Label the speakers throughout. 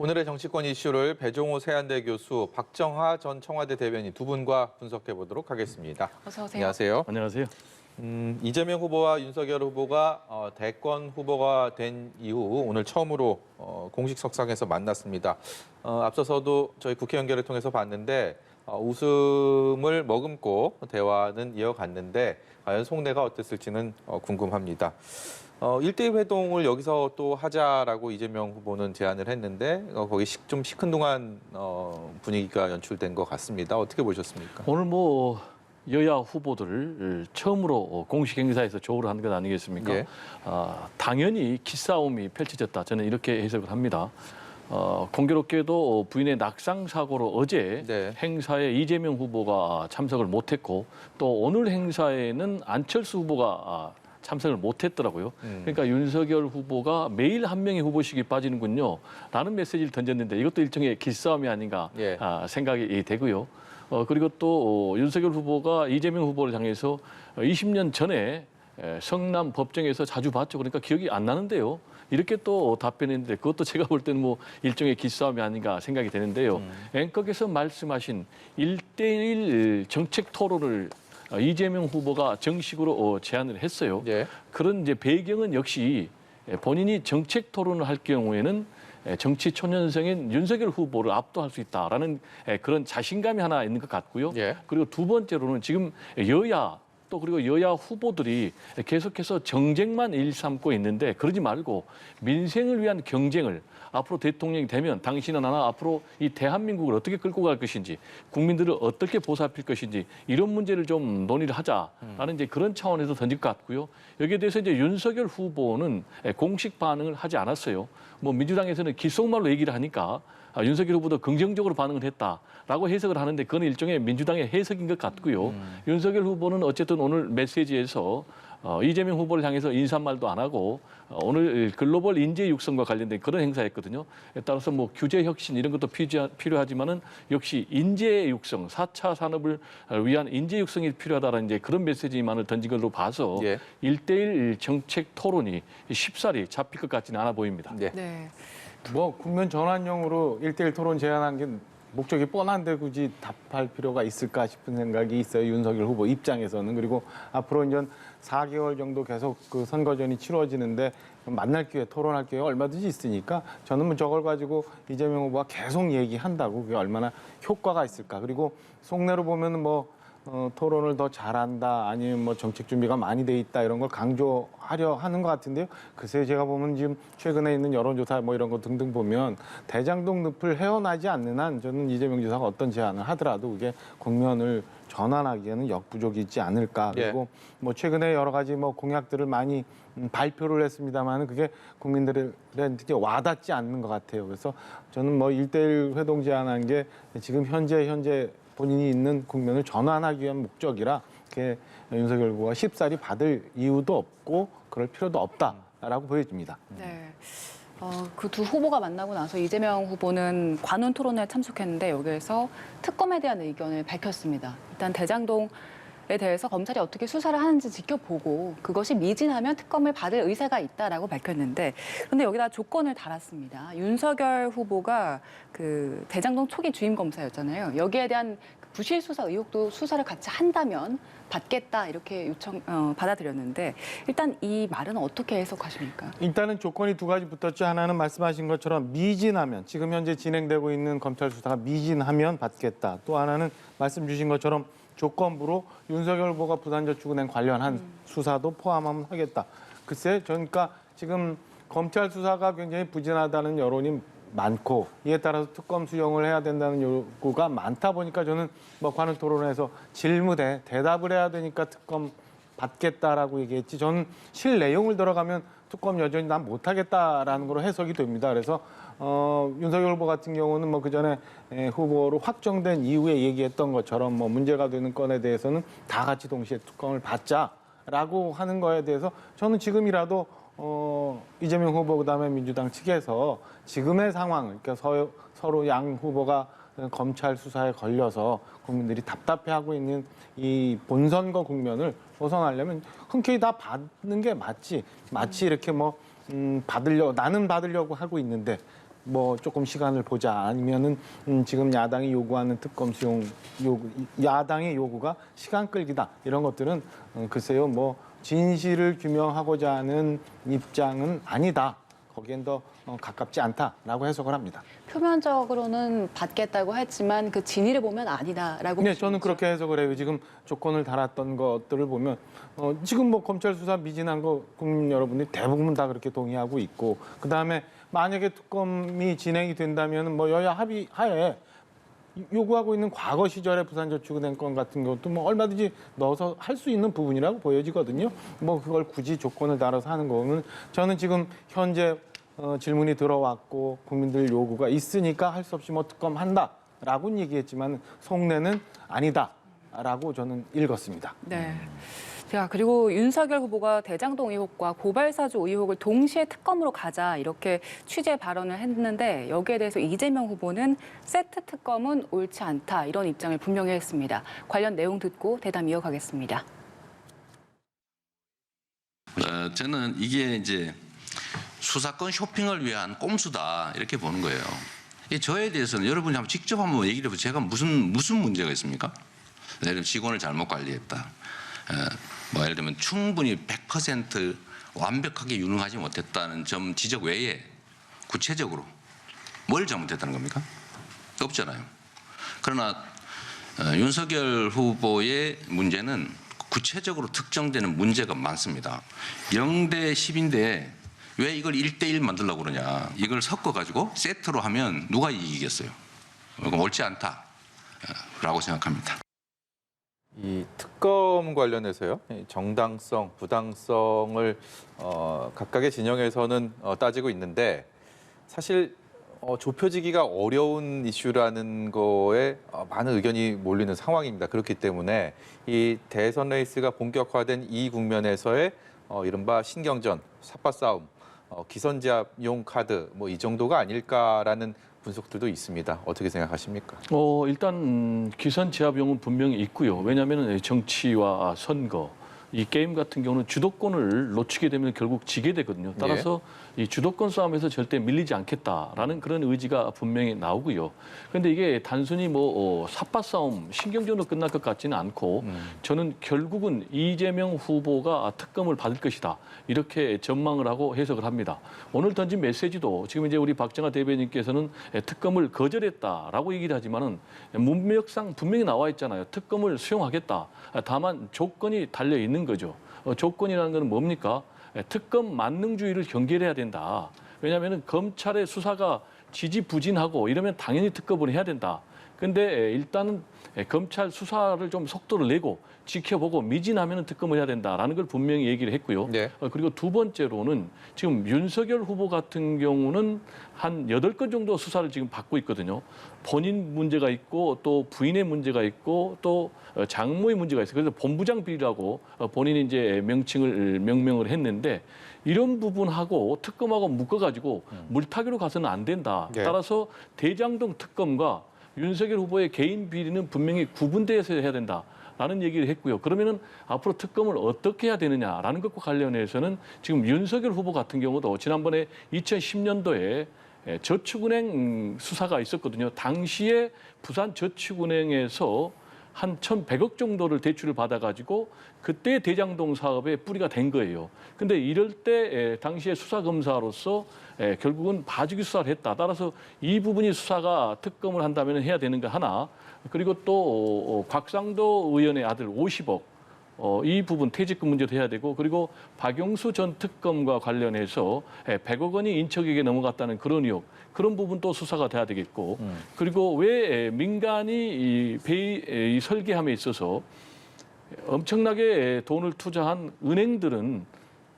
Speaker 1: 오늘의 정치권 이슈를 배종호 세안대 교수, 박정하 전 청와대 대변인 두 분과 분석해 보도록 하겠습니다.
Speaker 2: 어서 오세요.
Speaker 1: 안녕하세요.
Speaker 3: 안녕하세요.
Speaker 1: 이재명 후보와 윤석열 후보가 대권 후보가 된 이후 오늘 처음으로 공식 석상에서 만났습니다. 앞서서도 저희 국회 연결을 통해서 봤는데 웃음을 머금고 대화는 이어갔는데 과연 속내가 어땠을지는 궁금합니다. 1대1 회동을 여기서 또 하자라고 이재명 후보는 제안을 했는데 거기 좀 시큰둥한 분위기가 연출된 것 같습니다. 어떻게 보셨습니까?
Speaker 3: 오늘 여야 후보들을 처음으로 공식 행사에서 조우를 한 것 아니겠습니까?
Speaker 1: 예.
Speaker 3: 당연히 기싸움이 펼쳐졌다. 저는 이렇게 해석을 합니다. 공교롭게도 부인의 낙상 사고로 어제
Speaker 1: 네.
Speaker 3: 행사에 이재명 후보가 참석을 못했고 또 오늘 행사에는 안철수 후보가 참석을 못했더라고요. 그러니까 윤석열 후보가 매일 한 명의 후보식이 빠지는군요. 라는 메시지를 던졌는데 이것도 일종의 기싸움이 아닌가
Speaker 1: 예.
Speaker 3: 생각이 되고요. 그리고 또 윤석열 후보가 이재명 후보를 향해서 20년 전에 성남 법정에서 자주 봤죠. 그러니까 기억이 안 나는데요. 이렇게 또 답변했는데 그것도 제가 볼 때는 일종의 기싸움이 아닌가 생각이 되는데요. 앵커께서 말씀하신 1대1 정책 토론을 이재명 후보가 정식으로 제안을 했어요.
Speaker 1: 예.
Speaker 3: 그런 이제 배경은 역시 본인이 정책 토론을 할 경우에는 정치 초년생인 윤석열 후보를 압도할 수 있다라는 그런 자신감이 하나 있는 것 같고요.
Speaker 1: 예.
Speaker 3: 그리고 두 번째로는 지금 여야 또 그리고 여야 후보들이 계속해서 정쟁만 일삼고 있는데 그러지 말고 민생을 위한 경쟁을 앞으로 대통령이 되면 당신은 하나 앞으로 이 대한민국을 어떻게 끌고 갈 것인지 국민들을 어떻게 보살필 것인지 이런 문제를 좀 논의를 하자라는 이제 그런 차원에서 던질 것 같고요. 여기에 대해서 이제 윤석열 후보는 공식 반응을 하지 않았어요. 민주당에서는 귓속말로 얘기를 하니까 윤석열 후보도 긍정적으로 반응을 했다라고 해석을 하는데 그건 일종의 민주당의 해석인 것 같고요. 윤석열 후보는 어쨌든 오늘 메시지에서 이재명 후보를 향해서 인사말도 안 하고 오늘 글로벌 인재 육성과 관련된 그런 행사였거든요. 따라서 규제 혁신 이런 것도 필요하지만은 역시 인재 육성, 4차 산업을 위한 인재 육성이 필요하다는 이제 그런 메시지만을 던진 걸로 봐서
Speaker 1: 예.
Speaker 3: 1대1 정책 토론이 쉽사리 잡힐 것 같지는 않아 보입니다.
Speaker 1: 네.
Speaker 2: 네.
Speaker 4: 국면 전환용으로 1대1 토론 제안한 게 목적이 뻔한데 굳이 답할 필요가 있을까 싶은 생각이 있어요. 윤석열 후보 입장에서는. 그리고 앞으로 이제 4개월 정도 계속 그 선거전이 치러지는데 만날 기회, 토론할 기회가 얼마든지 있으니까 저는 저걸 가지고 이재명 후보가 계속 얘기한다고 그게 얼마나 효과가 있을까. 그리고 속내로 보면 토론을 더 잘한다 아니면 정책 준비가 많이 돼 있다 이런 걸 강조하려 하는 것 같은데요. 글쎄요, 제가 보면 지금 최근에 있는 여론조사 이런 거 등등 보면 대장동 늪을 헤어나지 않는 한 저는 이재명 지사가 어떤 제안을 하더라도 그게 국면을 전환하기에는 역부족이 있지 않을까. 그리고 최근에 여러 가지 공약들을 많이 발표를 했습니다만 그게 국민들한테 와닿지 않는 것 같아요. 그래서 저는 1대1 회동 제안한 게 지금 현재 본인이 있는 국면을 전환하기 위한 목적이라 그게 윤석열 후보가 쉽사리 받을 이유도 없고 그럴 필요도 없다라고 보여집니다.
Speaker 2: 네. 그 두 후보가 만나고 나서 이재명 후보는 관훈 토론회에 참석했는데 여기에서 특검에 대한 의견을 밝혔습니다. 일단 대장동에 대해서 검찰이 어떻게 수사를 하는지 지켜보고 그것이 미진하면 특검을 받을 의사가 있다라고 밝혔는데 그런데 여기다 조건을 달았습니다. 윤석열 후보가 그 대장동 초기 주임 검사였잖아요. 여기에 대한 부실 수사 의혹도 수사를 같이 한다면 받겠다 이렇게 받아들였는데 일단 이 말은 어떻게 해석하십니까?
Speaker 4: 일단은 조건이 두 가지 붙었죠. 하나는 말씀하신 것처럼 미진하면 지금 현재 진행되고 있는 검찰 수사가 미진하면 받겠다. 또 하나는 말씀 주신 것처럼 조건부로 윤석열 후보가 부산저축은행 관련한 수사도 포함하면 하겠다. 글쎄, 그러니까 지금 검찰 수사가 굉장히 부진하다는 여론이 많고 이에 따라서 특검 수용을 해야 된다는 요구가 많다 보니까 저는 관훈 토론에서 질문에 대답을 해야 되니까 특검 받겠다라고 얘기했지 저는 실 내용을 들어가면 특검 여전히 난 못하겠다라는 걸로 해석이 됩니다. 그래서 윤석열 후보 같은 경우는 그 전에 후보로 확정된 이후에 얘기했던 것처럼 문제가 되는 건에 대해서는 다 같이 동시에 특검을 받자라고 하는 거에 대해서 저는 지금이라도 이재명 후보 그다음에 민주당 측에서 지금의 상황을 그러니까 서로 양 후보가 검찰 수사에 걸려서 국민들이 답답해하고 있는 이 본선거 국면을 벗어나려면 흔쾌히 다 받는 게 맞지. 마치 이렇게 나는 받으려고 하고 있는데 뭐 조금 시간을 보자 아니면은 지금 야당이 요구하는 특검 수용 요구 야당의 요구가 시간 끌기다 이런 것들은 글쎄요 뭐 진실을 규명하고자 하는 입장은 아니다. 거기엔 더 가깝지 않다라고 해석을 합니다.
Speaker 2: 표면적으로는 받겠다고 했지만 그 진위를 보면 아니다라고.
Speaker 4: 네, 저는 그렇게 해석을 해요. 지금 조건을 달았던 것들을 보면 지금 뭐 검찰 수사 미진한 거 국민 여러분들이 대부분 다 그렇게 동의하고 있고 그다음에 만약에 특검이 진행이 된다면 뭐 여야 합의하에 요구하고 있는 과거 시절의 부산저축은행 건 같은 것도 뭐 얼마든지 넣어서 할 수 있는 부분이라고 보여지거든요. 뭐 그걸 굳이 조건을 달아서 하는 거는 저는 지금 현재 질문이 들어왔고 국민들 요구가 있으니까 할 수 없이 뭐 특검 한다라고는 얘기했지만 속내는 아니다라고 저는 읽었습니다.
Speaker 2: 네. 자, 그리고 윤석열 후보가 대장동 의혹과 고발사주 의혹을 동시에 특검으로 가자 이렇게 취재 발언을 했는데 여기에 대해서 이재명 후보는 세트 특검은 옳지 않다 이런 입장을 분명히 했습니다. 관련 내용 듣고 대담 이어가겠습니다.
Speaker 5: 저는 이게 이제 수사권 쇼핑을 위한 꼼수다 이렇게 보는 거예요. 저에 대해서는 여러분이 한번 직접 한번 얘기를 해보세요. 제가 무슨 문제가 있습니까? 예를 들면 직원을 잘못 관리했다. 뭐 예를 들면 충분히 100% 완벽하게 유능하지 못했다는 점 지적 외에 구체적으로 뭘 잘못했다는 겁니까? 없잖아요. 그러나 윤석열 후보의 문제는 구체적으로 특정되는 문제가 많습니다. 0대 10인데 왜 이걸 1대1 만들려고 그러냐. 이걸 섞어가지고 세트로 하면 누가 이기겠어요. 그건 옳지 않다라고 생각합니다.
Speaker 1: 이 특검 관련해서요, 이 정당성, 부당성을 각각의 진영에서는 따지고 있는데 사실 좁혀지기가 어려운 이슈라는 거에 많은 의견이 몰리는 상황입니다. 그렇기 때문에 이 대선 레이스가 본격화된 이 국면에서의 이른바 신경전, 삿바싸움, 기선제압용 카드 뭐 이 정도가 아닐까라는 분석들도 있습니다. 어떻게 생각하십니까?
Speaker 3: 일단 기선 제압용은 분명히 있고요. 왜냐하면 정치와 선거, 이 게임 같은 경우는 주도권을 놓치게 되면 결국 지게 되거든요. 따라서 이 주도권 싸움에서 절대 밀리지 않겠다라는 그런 의지가 분명히 나오고요. 그런데 이게 단순히 뭐 삿바 싸움, 신경전으로 끝날 것 같지는 않고 저는 결국은 이재명 후보가 특검을 받을 것이다. 이렇게 전망을 하고 해석을 합니다. 오늘 던진 메시지도 지금 이제 우리 박정아 대변인께서는 특검을 거절했다라고 얘기를 하지만은 문맥상 분명히 나와 있잖아요. 특검을 수용하겠다. 다만 조건이 달려 있는 거죠. 조건이라는 건 뭡니까? 특검 만능주의를 경계해야 된다. 왜냐하면 검찰의 수사가 지지부진하고 이러면 당연히 특검을 해야 된다. 근데 일단은 검찰 수사를 좀 속도를 내고 지켜보고 미진하면 특검을 해야 된다라는 걸 분명히 얘기를 했고요.
Speaker 1: 네.
Speaker 3: 그리고 두 번째로는 지금 윤석열 후보 같은 경우는 한 8건 정도 수사를 지금 받고 있거든요. 본인 문제가 있고 또 부인의 문제가 있고 또 장모의 문제가 있어요. 그래서 본부장 비리라고 본인이 이제 명명을 했는데 이런 부분하고 특검하고 묶어가지고 물타기로 가서는 안 된다.
Speaker 1: 네.
Speaker 3: 따라서 대장동 특검과 윤석열 후보의 개인 비리는 분명히 구분돼서 해야 된다라는 얘기를 했고요. 그러면은 앞으로 특검을 어떻게 해야 되느냐라는 것과 관련해서는 지금 윤석열 후보 같은 경우도 지난번에 2010년도에 저축은행 수사가 있었거든요. 당시에 부산저축은행에서 한 1,100억 정도를 대출을 받아가지고 그때 대장동 사업에 뿌리가 된 거예요. 근데 이럴 때 당시에 수사검사로서 결국은 봐주기 수사를 했다. 따라서 이 부분이 수사가 특검을 한다면 해야 되는 거 하나. 그리고 또 곽상도 의원의 아들 50억. 이 부분 퇴직금 문제도 해야 되고 그리고 박영수 전 특검과 관련해서 100억 원이 인척에게 넘어갔다는 그런 의혹 그런 부분도 수사가 돼야 되겠고 그리고 왜 민간이 이 설계함에 있어서 엄청나게 돈을 투자한 은행들은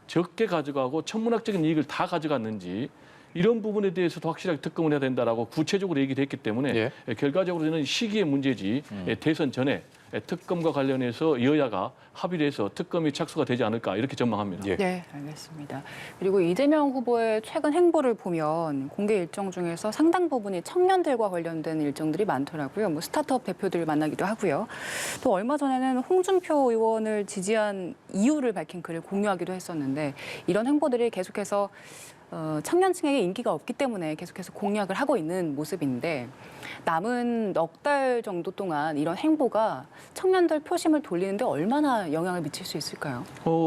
Speaker 3: 적게 가져가고 천문학적인 이익을 다 가져갔는지 이런 부분에 대해서도 확실하게 특검을 해야 된다라고 구체적으로 얘기를 했기 때문에 결과적으로 저는 시기의 문제지 대선 전에 특검과 관련해서 여야가 합의를 해서 특검이 착수가 되지 않을까 이렇게 전망합니다.
Speaker 1: 예.
Speaker 2: 네, 알겠습니다. 그리고 이재명 후보의 최근 행보를 보면 공개 일정 중에서 상당 부분이 청년들과 관련된 일정들이 많더라고요. 뭐 스타트업 대표들을 만나기도 하고요. 또 얼마 전에는 홍준표 의원을 지지한 이유를 밝힌 글을 공유하기도 했었는데 이런 행보들이 계속해서 청년층에게 인기가 없기 때문에 계속해서 공약을 하고 있는 모습인데 남은 넉 달 정도 동안 이런 행보가 청년들 표심을 돌리는데 얼마나 영향을 미칠 수 있을까요?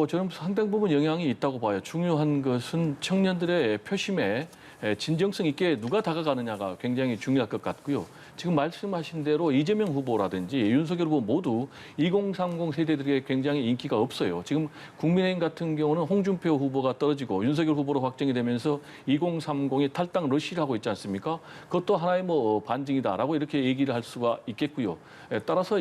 Speaker 3: 저는 상당 부분 영향이 있다고 봐요. 중요한 것은 청년들의 표심에 진정성 있게 누가 다가가느냐가 굉장히 중요할 것 같고요. 지금 말씀하신 대로 이재명 후보라든지 윤석열 후보 모두 2030 세대들에게 굉장히 인기가 없어요. 지금 국민의힘 같은 경우는 홍준표 후보가 떨어지고 윤석열 후보로 확정이 되면서 2030이 탈당 러시를 하고 있지 않습니까? 그것도 하나의 뭐 반증이다라고 이렇게 얘기를 할 수가 있겠고요. 따라서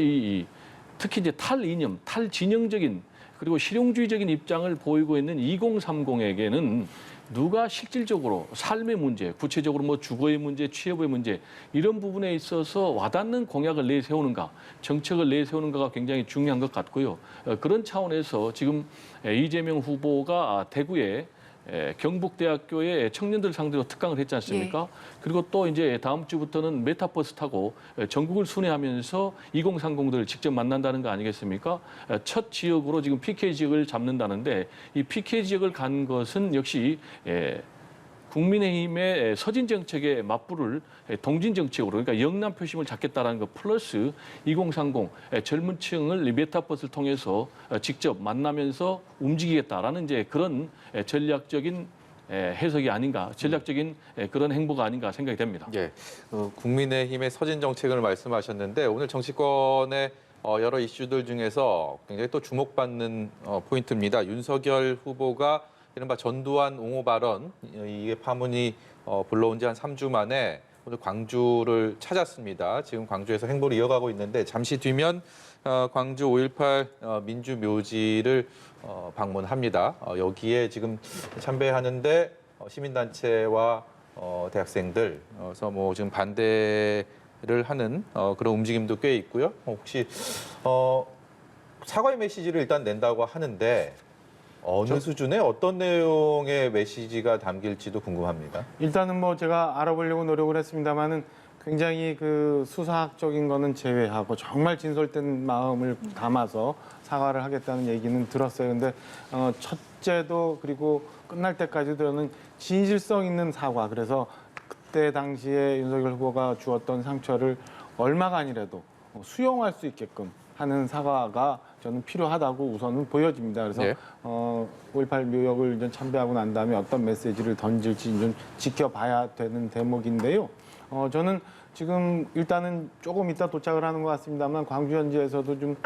Speaker 3: 특히 이제 탈이념, 탈진영적인 그리고 실용주의적인 입장을 보이고 있는 2030에게는 누가 실질적으로 삶의 문제, 구체적으로 뭐 주거의 문제, 취업의 문제 이런 부분에 있어서 와닿는 공약을 내세우는가, 정책을 내세우는가가 굉장히 중요한 것 같고요. 그런 차원에서 지금 이재명 후보가 대구에 경북대학교의 청년들 상대로 특강을 했지 않습니까? 그리고 또 이제 다음 주부터는 메타버스 타고 전국을 순회하면서 2030들을 직접 만난다는 거 아니겠습니까? 첫 지역으로 지금 PK 지역을 잡는다는데 이 PK 지역을 간 것은 역시 국민의힘의 서진 정책에 맞불을 동진 정책으로 그러니까 영남 표심을 잡겠다라는 것 플러스 2030 젊은 층을 메타버스를 통해서 직접 만나면서 움직이겠다라는 이제 그런 전략적인 해석이 아닌가, 전략적인 그런 행보가 아닌가 생각이 됩니다.
Speaker 1: 예, 국민의힘의 서진 정책을 말씀하셨는데 오늘 정치권의 여러 이슈들 중에서 굉장히 또 주목받는 포인트입니다. 윤석열 후보가 이른바 전두환 옹호 발언, 이게 파문이 불러온 지 한 3주 만에 오늘 광주를 찾았습니다. 지금 광주에서 행보를 이어가고 있는데 잠시 뒤면 광주 5.18 민주묘지를 방문합니다. 여기에 지금 참배하는데 시민단체와 대학생들, 그래서 뭐 지금 반대를 하는 그런 움직임도 꽤 있고요. 혹시 사과의 메시지를 일단 낸다고 하는데 어느 수준의 어떤 내용의 메시지가 담길지도 궁금합니다.
Speaker 4: 일단은 뭐 제가 알아보려고 노력을 했습니다만은 굉장히 그 수사학적인 거는 제외하고 정말 진솔된 마음을 담아서 사과를 하겠다는 얘기는 들었어요. 근데 첫째도 그리고 끝날 때까지도 저는 진실성 있는 사과. 그래서 그때 당시에 윤석열 후보가 주었던 상처를 얼마가 아니라도 수용할 수 있게끔 하는 사과가 저는 필요하다고 우선은 보여집니다. 그래서
Speaker 1: 네.
Speaker 4: 5.18 묘역을 이제 참배하고 난 다음에 어떤 메시지를 던질지 좀 지켜봐야 되는 대목인데요. 저는 지금 일단은 조금 이따 도착을 하는 것 같습니다만 광주 현지에서도 좀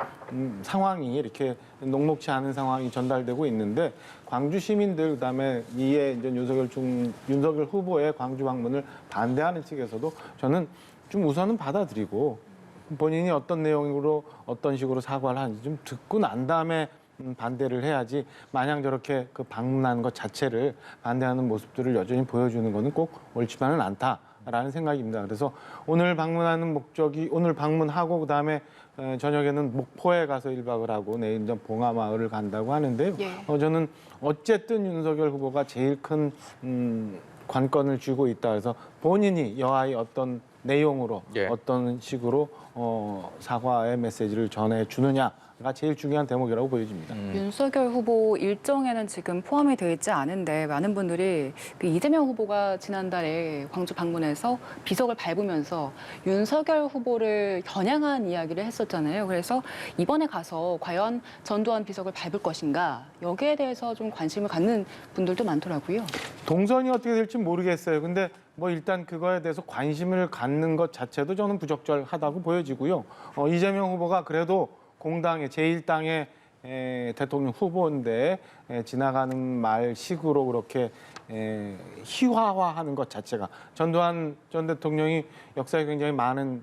Speaker 4: 상황이 이렇게 녹록치 않은 상황이 전달되고 있는데 광주 시민들 그다음에 이에 이제 윤석열 후보의 광주 방문을 반대하는 측에서도 저는 좀 우선은 받아들이고 본인이 어떤 내용으로 어떤 식으로 사과를 하는지 좀 듣고 난 다음에 반대를 해야지 마냥 저렇게 그 방문하는 것 자체를 반대하는 모습들을 여전히 보여주는 것은 꼭 옳지만은 않다라는 생각입니다. 그래서 오늘 방문하는 목적이 오늘 방문하고 그다음에 저녁에는 목포에 가서 1박을 하고 내일 이제 봉하마을을 간다고 하는데요. 저는 어쨌든 윤석열 후보가 제일 큰 관건을 쥐고 있다. 그래서 본인이 여하의 어떤 내용으로 어떤 식으로 사과의 메시지를 전해주느냐가 제일 중요한 대목이라고 보여집니다.
Speaker 2: 윤석열 후보 일정에는 지금 포함이 되어 있지 않은데 많은 분들이 그 이재명 후보가 지난달에 광주 방문해서 비석을 밟으면서 윤석열 후보를 겨냥한 이야기를 했었잖아요. 그래서 이번에 가서 과연 전두환 비석을 밟을 것인가 여기에 대해서 좀 관심을 갖는 분들도 많더라고요.
Speaker 4: 동선이 어떻게 될지 모르겠어요. 근데 뭐 일단 그거에 대해서 관심을 갖는 것 자체도 저는 부적절하다고 보여지고요. 이재명 후보가 그래도 공당의 제1당의 대통령 후보인데 지나가는 말식으로 그렇게 희화화하는 것 자체가 전두환 전 대통령이 역사에 굉장히 많은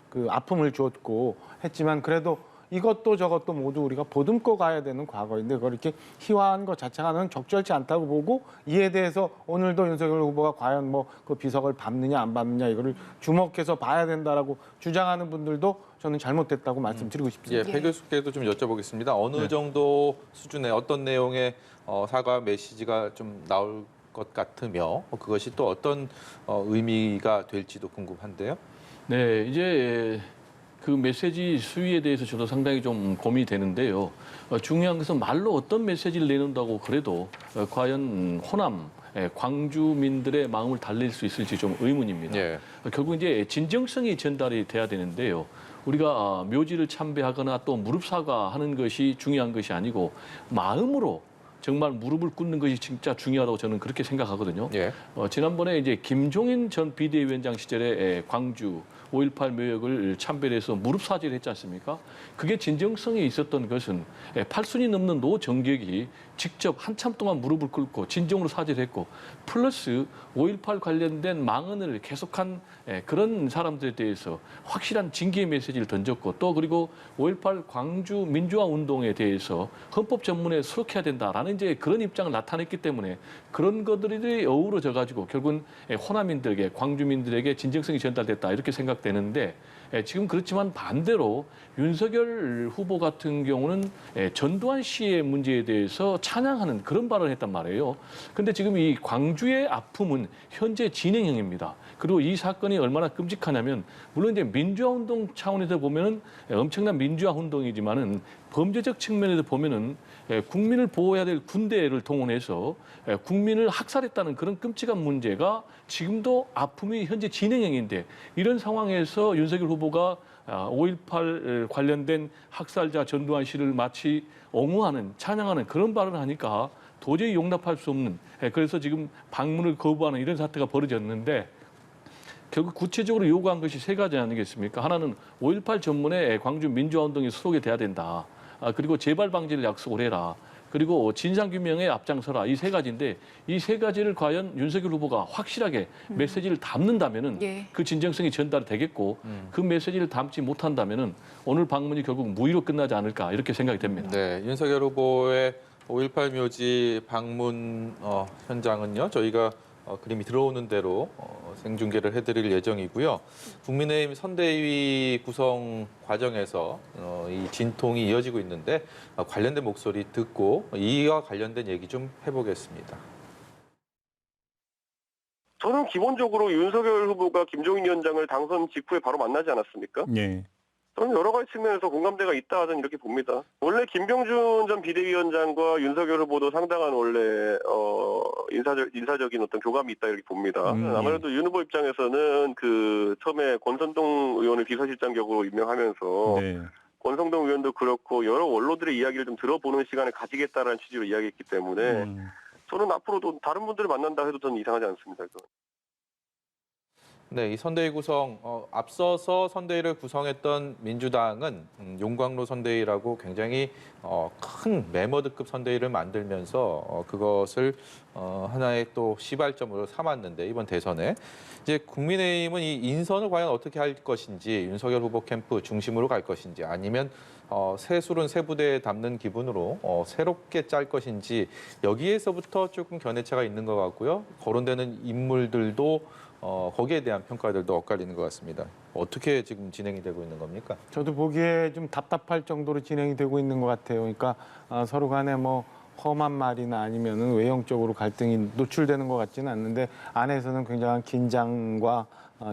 Speaker 4: 그 아픔을 주었고 했지만 그래도 이것도 저것도 모두 우리가 보듬고 가야 되는 과거인데 그걸 이렇게 희화한 것 자체가 는 적절치 않다고 보고 이에 대해서 오늘도 윤석열 후보가 과연 뭐 그 비석을 밟느냐 안 밟느냐 이거를 주목해서 봐야 된다라고 주장하는 분들도 저는 잘못됐다고 말씀드리고 싶습니다.
Speaker 1: 예, 배 교수께도 좀 여쭤보겠습니다. 어느 정도 수준의 어떤 내용의 사과 메시지가 좀 나올 것 같으며 그것이 또 어떤 의미가 될지도 궁금한데요.
Speaker 3: 네, 이제 그 메시지 수위에 대해서 저도 상당히 좀 고민이 되는데요. 중요한 것은 말로 어떤 메시지를 내놓는다고 그래도 과연 호남, 광주민들의 마음을 달랠 수 있을지 좀 의문입니다.
Speaker 1: 예.
Speaker 3: 결국 이제 진정성이 전달이 돼야 되는데요. 우리가 묘지를 참배하거나 또 무릎 사과하는 것이 중요한 것이 아니고 마음으로 정말 무릎을 꿇는 것이 진짜 중요하다고 저는 그렇게 생각하거든요.
Speaker 1: 예.
Speaker 3: 지난번에 이제 김종인 전 비대위원장 시절에 광주 5.18 묘역을 참배해서 무릎 사죄를 했지 않습니까? 그게 진정성이 있었던 것은 8순이 넘는 노정객이 직접 한참 동안 무릎을 꿇고 진정으로 사죄를 했고 플러스 5.18 관련된 망언을 계속한 그런 사람들에 대해서 확실한 징계의 메시지를 던졌고 또 그리고 5.18 광주 민주화 운동에 대해서 헌법 전문에 수록해야 된다라는 이제 그런 입장을 나타냈기 때문에 그런 것들이 어우러져 가지고 결국은 호남민들에게 광주민들에게 진정성이 전달됐다 이렇게 생각되는데 지금 그렇지만 반대로 윤석열 후보 같은 경우는 전두환 씨의 문제에 대해서 찬양하는 그런 발언을 했단 말이에요. 근데 지금 이 광주의 아픔은 현재 진행형입니다. 그리고 이 사건이 얼마나 끔찍하냐면 물론 이제 민주화 운동 차원에서 보면은 엄청난 민주화 운동이지만은 범죄적 측면에서 보면은 국민을 보호해야 될 군대를 동원해서 국민을 학살했다는 그런 끔찍한 문제가 지금도 아픔이 현재 진행형인데 이런 상황에서 윤석열 후보가 5.18 관련된 학살자 전두환 씨를 마치 옹호하는 찬양하는 그런 발언을 하니까 도저히 용납할 수 없는 그래서 지금 방문을 거부하는 이런 사태가 벌어졌는데 결국 구체적으로 요구한 것이 세 가지 아니겠습니까? 하나는 5.18 전문에 광주 민주화운동이 수록이 돼야 된다. 그리고 재발 방지를 약속을 해라. 그리고 진상규명에 앞장서라. 이 세 가지인데 이 세 가지를 과연 윤석열 후보가 확실하게 메시지를 담는다면은
Speaker 2: 예.
Speaker 3: 그 진정성이 전달되겠고 그 메시지를 담지 못한다면은 오늘 방문이 결국 무의로 끝나지 않을까 이렇게 생각이 됩니다.
Speaker 1: 네, 윤석열 후보의 5.18 묘지 방문 현장은요. 저희가 그림이 들어오는 대로 생중계를 해드릴 예정이고요. 국민의힘 선대위 구성 과정에서 이 진통이 이어지고 있는데 관련된 목소리 듣고 이와 관련된 얘기 좀 해보겠습니다.
Speaker 6: 저는 기본적으로 윤석열 후보가 김종인 위원장을 당선 직후에 바로 만나지 않았습니까?
Speaker 4: 예.
Speaker 6: 저는 여러 가지 측면에서 공감대가 있다 저는 이렇게 봅니다. 원래 김병준 전 비대위원장과 윤석열 후보도 상당한 원래 인사적인 어떤 교감이 있다 이렇게 봅니다. 아무래도 윤 후보 입장에서는 그 처음에 권선동 의원을 비서실장 격으로 임명하면서
Speaker 4: 네.
Speaker 6: 권성동 의원도 그렇고 여러 원로들의 이야기를 좀 들어보는 시간을 가지겠다라는 취지로 이야기했기 때문에 저는 앞으로도 다른 분들을 만난다 해도 저는 이상하지 않습니다. 그건.
Speaker 1: 네, 이 선대위 구성 앞서서 선대위를 구성했던 민주당은 용광로 선대위라고 굉장히 큰 메머드급 선대위를 만들면서 그것을 하나의 또 시발점으로 삼았는데 이번 대선에 이제 국민의힘은 이 인선을 과연 어떻게 할 것인지 윤석열 후보 캠프 중심으로 갈 것인지 아니면 새술은 새 부대에 담는 기분으로 새롭게 짤 것인지 여기에서부터 조금 견해차가 있는 것 같고요. 거론되는 인물들도 거기에 대한 평가들도 엇갈리는 것 같습니다. 어떻게 지금 진행이 되고 있는 겁니까?
Speaker 4: 저도 보기에 좀 답답할 정도로 진행이 되고 있는 것 같아요. 그러니까 서로 간에 뭐 험한 말이나 아니면은 외형적으로 갈등이 노출되는 것 같지는 않는데 안에서는 굉장한 긴장과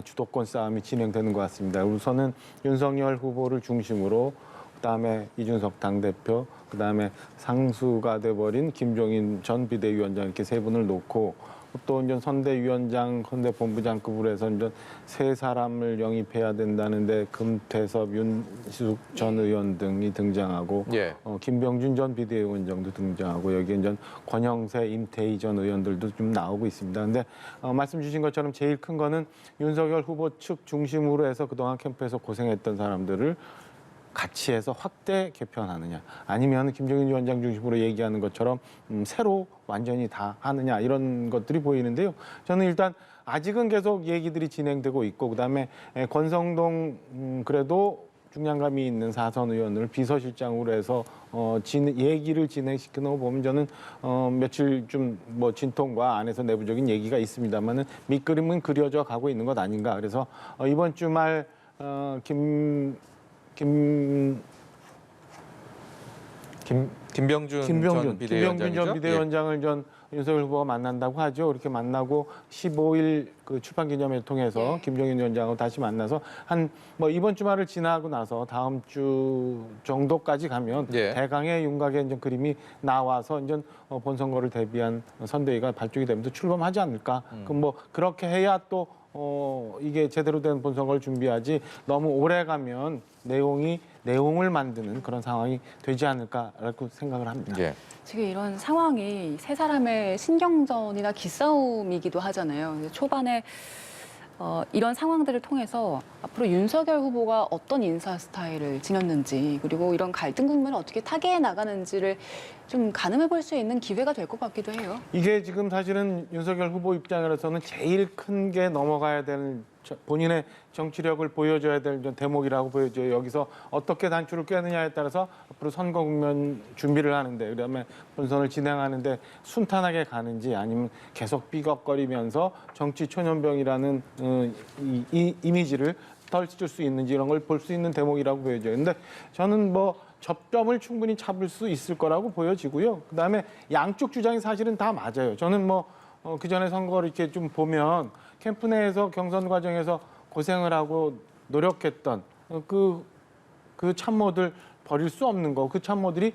Speaker 4: 주도권 싸움이 진행되는 것 같습니다. 우선은 윤석열 후보를 중심으로 그다음에 이준석 당대표, 그다음에 상수가 돼버린 김종인 전 비대위원장 이렇게 세 분을 놓고 또 이제 선대위원장, 선대본부장급으로 해서 이제 세 사람을 영입해야 된다는데 금태섭, 윤희숙 전 의원 등이 등장하고
Speaker 1: 예.
Speaker 4: 김병준 전 비대위원장도 등장하고 여기에 이제 권영세, 임태희 전 의원들도 좀 나오고 있습니다. 근데 말씀 주신 것처럼 제일 큰 거는 윤석열 후보 측 중심으로 해서 그동안 캠프에서 고생했던 사람들을 같이 해서 확대 개편하느냐 아니면 김종인 위원장 중심으로 얘기하는 것처럼 새로 완전히 다 하느냐 이런 것들이 보이는데요. 저는 일단 아직은 계속 얘기들이 진행되고 있고 그다음에 권성동 그래도 중량감이 있는 사선 의원을 비서실장으로 해서 얘기를 진행시키는 거 보면 저는 며칠 좀 뭐 진통과 안에서 내부적인 얘기가 있습니다만은 밑그림은 그려져 가고 있는 것 아닌가. 그래서 이번 주말
Speaker 1: 김병준 전 비대위원장이죠?
Speaker 4: 전 비대위원장을 전 윤석열 후보가 만난다고 하죠. 이렇게 만나고 15일 그 출판 기념회를 통해서 김종인 위원장하고 다시 만나서 한 뭐 이번 주말을 지나고 나서 다음 주 정도까지 가면
Speaker 1: 예.
Speaker 4: 대강의 윤곽의 이제 그림이 나와서 이제 본선거를 대비한 선대위가 발족이 되면서 출범하지 않을까. 그럼 뭐 그렇게 해야 또 이게 제대로 된 본선거를 준비하지 너무 오래 가면 내용을 만드는 그런 상황이 되지 않을까라고 생각을 합니다.
Speaker 1: 예.
Speaker 2: 지금 이런 상황이 세 사람의 신경전이나 기싸움이기도 하잖아요. 근데 초반에 이런 상황들을 통해서 앞으로 윤석열 후보가 어떤 인사 스타일을 지녔는지 그리고 이런 갈등 국면을 어떻게 타개해 나가는지를 좀 가늠해 볼 수 있는 기회가 될 것 같기도 해요.
Speaker 4: 이게 지금 사실은 윤석열 후보 입장으로서는 제일 큰 게 넘어가야 될 본인의 정치력을 보여줘야 될 대목이라고 보여져요. 여기서 어떻게 단추를 꿰느냐에 따라서 앞으로 선거 국면 준비를 하는데 그다음에 본선을 진행하는데 순탄하게 가는지 아니면 계속 삐걱거리면서 정치 초년병이라는 이미지를 덜칠 수 있는지 이런 걸 볼 수 있는 대목이라고 보여져요. 근데 저는 뭐 접점을 충분히 잡을 수 있을 거라고 보여지고요. 그다음에 양쪽 주장이 사실은 다 맞아요. 저는 뭐 그전에 선거를 이렇게 좀 보면 캠프 내에서 경선 과정에서 고생을 하고 노력했던 그 참모들 버릴 수 없는 거, 그 참모들이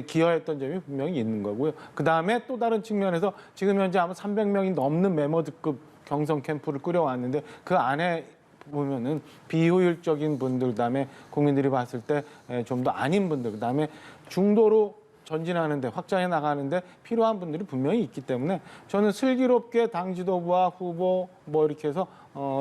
Speaker 4: 기여했던 점이 분명히 있는 거고요. 그다음에 또 다른 측면에서 지금 현재 아마 300명이 넘는 메모드급 경선 캠프를 꾸려왔는데 그 안에 보면은 비효율적인 분들, 그다음에 국민들이 봤을 때 좀 더 아닌 분들, 그다음에 중도로 전진하는데 확장해 나가는데 필요한 분들이 분명히 있기 때문에 저는 슬기롭게 당 지도부와 후보 뭐 이렇게 해서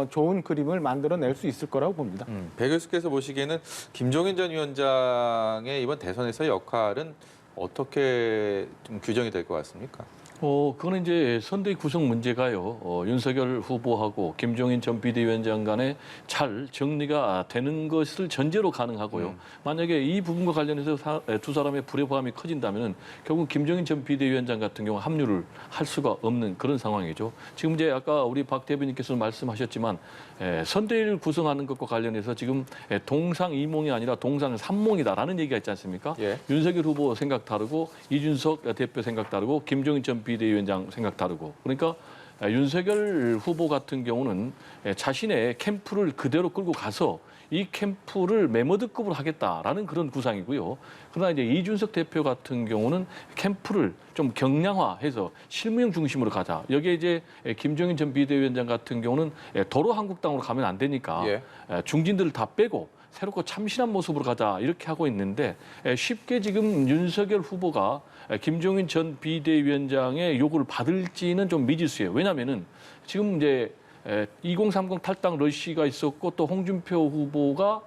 Speaker 4: 좋은 그림을 만들어낼 수 있을 거라고 봅니다.
Speaker 1: 배 교수께서 보시기에는 김종인 전 위원장의 이번 대선에서의 역할은 어떻게 좀 규정이 될 것 같습니까?
Speaker 3: 그거는 이제 선대위 구성 문제가요. 윤석열 후보하고 김종인 전 비대위원장 간에 잘 정리가 되는 것을 전제로 가능하고요. 만약에 이 부분과 관련해서 두 사람의 불협화음이 커진다면 결국 김종인 전 비대위원장 같은 경우 합류를 할 수가 없는 그런 상황이죠. 지금 이제 아까 우리 박 대변인께서 말씀하셨지만 선대위를 구성하는 것과 관련해서 지금 동상이몽이 아니라 동상삼몽이다라는 얘기가 있지 않습니까?
Speaker 1: 예.
Speaker 3: 윤석열 후보 생각 다르고 이준석 대표 생각 다르고 김종인 전 비대위원장 생각 다르고 그러니까 윤석열 후보 같은 경우는 자신의 캠프를 그대로 끌고 가서 이 캠프를 메모드급으로 하겠다라는 그런 구상이고요. 그러나 이제 이준석 대표 같은 경우는 캠프를 좀 경량화해서 실무형 중심으로 가자. 여기에 이제 김종인 전 비대위원장 같은 경우는 도로 한국당으로 가면 안 되니까
Speaker 1: 예.
Speaker 3: 중진들을 다 빼고 새롭고 참신한 모습으로 가자 이렇게 하고 있는데 쉽게 지금 윤석열 후보가 김종인 전 비대위원장의 요구를 받을지는 좀 미지수예요. 왜냐하면은 지금 이제 2030 탈당 러시가 있었고 또 홍준표 후보가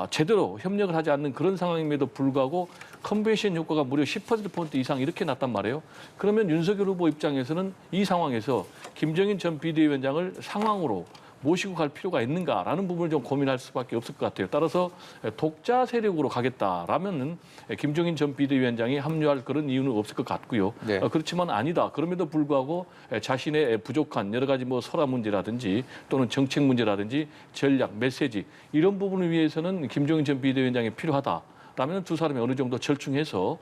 Speaker 3: 제대로 협력을 하지 않는 그런 상황임에도 불구하고 컨벤션 효과가 무려 10% 이상 이렇게 났단 말이에요. 그러면 윤석열 후보 입장에서는 이 상황에서 김종인 전 비대위원장을 상황으로 모시고 갈 필요가 있는가라는 부분을 좀 고민할 수밖에 없을 것 같아요. 따라서 독자 세력으로 가겠다라면은 김종인 전 비대위원장이 합류할 그런 이유는 없을 것 같고요.
Speaker 1: 네.
Speaker 3: 그렇지만 아니다. 그럼에도 불구하고 자신의 부족한 여러 가지 뭐 설화 문제라든지 또는 정책 문제라든지 전략, 메시지 이런 부분을 위해서는 김종인 전 비대위원장이 필요하다라면 두 사람이 어느 정도 절충해서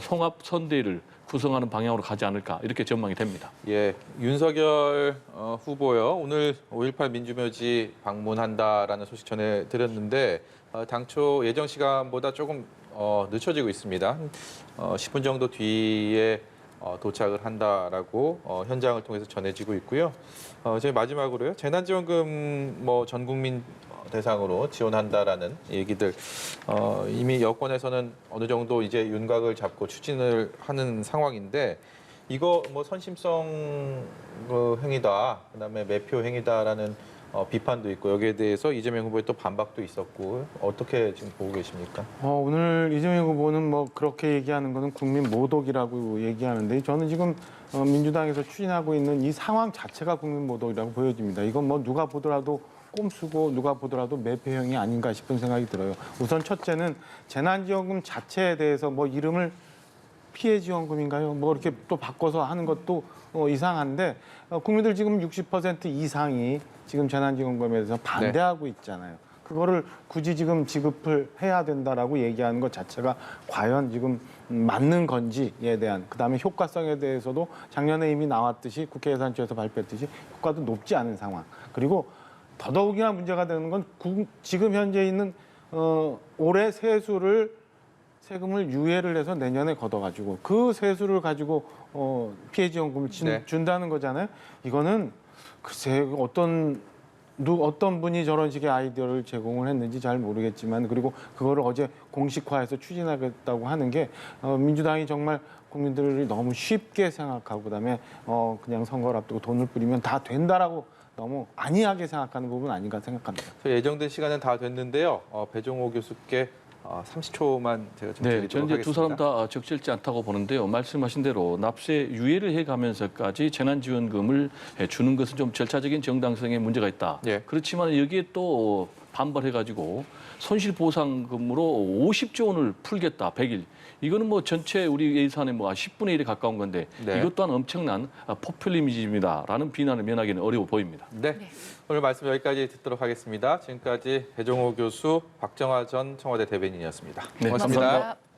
Speaker 3: 송합 선대위를 구성하는 방향으로 가지 않을까 이렇게 전망이 됩니다.
Speaker 1: 예, 윤석열 후보요. 오늘 5.18 민주묘지 방문한다라는 소식 전해드렸는데 당초 예정 시간보다 조금 늦춰지고 있습니다. 10분 정도 뒤에 도착을 한다라고 현장을 통해서 전해지고 있고요. 저희 마지막으로요. 재난지원금 뭐 전 국민 대상으로 지원한다라는 얘기들 이미 여권에서는 어느 정도 이제 윤곽을 잡고 추진을 하는 상황인데 이거 뭐 선심성 행위다, 그다음에 매표 행위다라는 비판도 있고 여기에 대해서 이재명 후보의 또 반박도 있었고 어떻게 지금 보고 계십니까?
Speaker 4: 오늘 이재명 후보는 뭐 그렇게 얘기하는 거는 국민 모독이라고 얘기하는데 저는 지금 민주당에서 추진하고 있는 이 상황 자체가 국민 모독이라고 보여집니다. 이건 뭐 누가 보더라도 꼼수고 누가 보더라도 매표형이 아닌가 싶은 생각이 들어요. 우선 첫째는 재난지원금 자체에 대해서 뭐 이름을 피해지원금인가요? 뭐 이렇게 또 바꿔서 하는 것도 이상한데 국민들 지금 60% 이상이 지금 재난지원금에 대해서 반대하고 있잖아요. 그거를 굳이 지금 지급을 해야 된다라고 얘기하는 것 자체가 과연 지금 맞는 건지에 대한 그다음에 효과성에 대해서도 작년에 이미 나왔듯이 국회 예산처에서 발표했듯이 효과도 높지 않은 상황. 그리고 더더욱이나 문제가 되는 건 지금 현재 있는 올해 세금을 유예를 해서 내년에 걷어가지고 그 세수를 가지고 피해지원금을
Speaker 1: 네.
Speaker 4: 준다는 거잖아요. 이거는 글쎄 어떤 분이 저런 식의 아이디어를 제공을 했는지 잘 모르겠지만 그리고 그거를 어제 공식화해서 추진하겠다고 하는 게 민주당이 정말 국민들이 너무 쉽게 생각하고 그다음에 그냥 선거를 앞두고 돈을 뿌리면 다 된다라고 너무 안이하게 생각하는 부분 아닌가 생각합니다.
Speaker 1: 예정된 시간은 다 됐는데요. 배종호 교수께 30초만 제가 좀
Speaker 3: 네,
Speaker 1: 드리도록
Speaker 3: 저는 이제 두 사람
Speaker 1: 하겠습니다.
Speaker 3: 다 적절치 않다고 보는데요. 말씀하신 대로 납세 유예를 해가면서까지 재난지원금을 주는 것은 좀 절차적인 정당성에 문제가 있다.
Speaker 1: 예.
Speaker 3: 그렇지만 여기에 또 반발해가지고 손실보상금으로 50조 원을 풀겠다, 100일. 이거는 뭐 전체 우리 예산의 뭐 10분의 1에 가까운 건데
Speaker 1: 네.
Speaker 3: 이것 또한 엄청난 포퓰리즘이다라는 비난을 면하기는 어려워 보입니다.
Speaker 1: 네. 오늘 말씀 여기까지 듣도록 하겠습니다. 지금까지 배종호 교수, 박정화 전 청와대 대변인이었습니다.
Speaker 3: 네,
Speaker 1: 고맙습니다.
Speaker 3: 감사합니다.